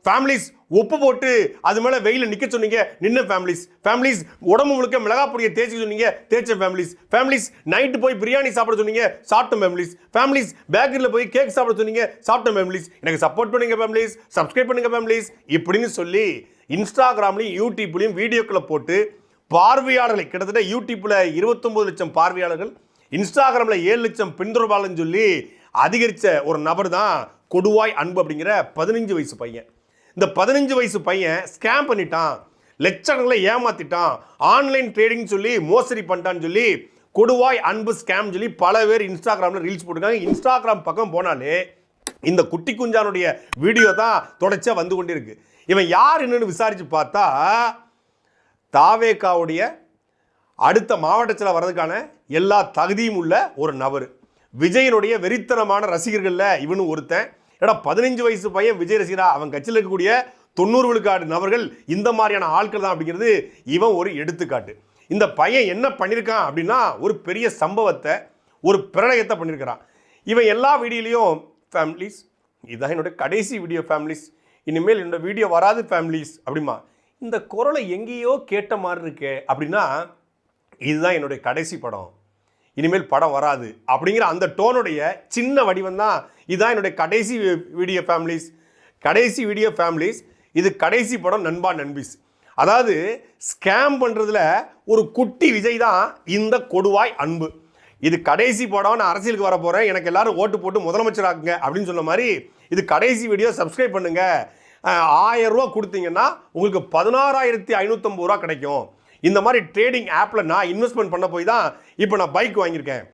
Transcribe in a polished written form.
Families உப்பு போட்டு அது மேலே வெயிலில் நிற்க சொன்னீங்க, நின்ன ஃபேமிலிஸ். ஃபேமிலிஸ் உடம்பு முழுக்க மிளகா பொடியை தேய்ச்சி சொன்னீங்க, தேய்ச்ச ஃபேமிலிஸ். ஃபேமிலிஸ் நைட்டு போய் பிரியாணி சாப்பிட சொன்னீங்க, சாப்பிட்ட ஃபேமிலிஸ். ஃபேமிலிஸ் பேக்கரியில் போய் கேக் சாப்பிட சொன்னீங்க, சாப்பிட்ட ஃபேமிலிஸ். எனக்கு சப்போர்ட் பண்ணுங்க ஃபேமிலிஸ், சப்ஸ்கிரைப் பண்ணுங்க ஃபேமிலிஸ் இப்படின்னு சொல்லி இன்ஸ்டாகிராம்லையும் யூடியூப்லையும் வீடியோக்களை போட்டு பார்வையாளர்களை கிட்டத்தட்ட யூடியூப்பில் 29 லட்சம் பார்வையாளர்கள், இன்ஸ்டாகிராமில் 7 லட்சம் பின்தொடர்பாளர்னு சொல்லி அதிகரித்த ஒரு நபர் தான் கொடுவாய் அன்பு அப்படிங்கிற 15 வயசு பையன். இந்த 15 வயசு பையன் ஸ்கேம் பண்ணிட்டான், லட்சங்களை ஏமாத்திட்டான், ஆன்லைன் ட்ரேடிங் சொல்லி மோசடி பண்ணிட்டான்னு சொல்லி கொடுவாய் அன்பு ஸ்கேம் சொல்லி பல பேர் இன்ஸ்டாகிராமில் ரீல்ஸ் போட்டிருக்காங்க. இன்ஸ்டாகிராம் பக்கம் போனாலே இந்த குட்டி குஞ்சானுடைய வீடியோ தான் தொடர்ச்சியாக வந்து கொண்டே இருக்கு. இவன் யார் என்னன்னு விசாரித்து பார்த்தா தாவேகாவுடைய அடுத்த மாவட்டத்தில் வர்றதுக்கான எல்லா தகுதியும் உள்ள ஒரு நபர். விஜயனுடைய வெறித்தனமான ரசிகர்களில் இவனும் ஒருத்தன். ஏன்னா 15 வயசு பையன் விஜய் ரசிகரா, அவன் கட்சியில் இருக்கக்கூடிய 90 விழுக்காடு நபர்கள் இந்த மாதிரியான ஆட்கள் தான் அப்படிங்கிறது இவன் ஒரு எடுத்துக்காட்டு. இந்த பையன் என்ன பண்ணியிருக்கான் அப்படின்னா ஒரு பெரிய சம்பவத்தை, ஒரு பிரளயத்தை பண்ணியிருக்கிறான். இவன் எல்லா வீடியோலையும் ஃபேமிலிஸ் இதுதான் என்னோட கடைசி வீடியோ ஃபேமிலிஸ், இனிமேல் என்னோட வீடியோ வராது ஃபேமிலிஸ் அப்படிமா. இந்த குரலை எங்கேயோ கேட்ட மாதிரி இருக்கே அப்படின்னா இதுதான் என்னுடைய கடைசி படம், இனிமேல் படம் வராது அப்படிங்கிற அந்த டோனுடைய சின்ன வடிவம் தான் இதுதான் என்னுடைய கடைசி வீடியோ ஃபேமிலிஸ். கடைசி வீடியோ ஃபேமிலிஸ், இது கடைசி படம் நண்பா நண்பிஸ். அதாவது ஸ்கேம் பண்ணுறதுல ஒரு குட்டி விஜய் தான் இந்த கொடுவாய் அன்பு. இது கடைசி படம், நான் அரசியலுக்கு வர போகிறேன், எனக்கு எல்லாரும் ஓட்டு போட்டு முதலமைச்சராக்குங்க அப்படின்னு சொன்ன மாதிரி இது கடைசி வீடியோ, சப்ஸ்கிரைப் பண்ணுங்க, 1000 ரூபா கொடுத்தீங்கன்னா உங்களுக்கு 16,550 ரூபா கிடைக்கும். இந்த மாதிரி ட்ரேடிங் ஆப்பில் நான் இன்வெஸ்ட்மெண்ட் பண்ண போய் தான் இப்போ நான் பைக் வாங்கியிருக்கேன்.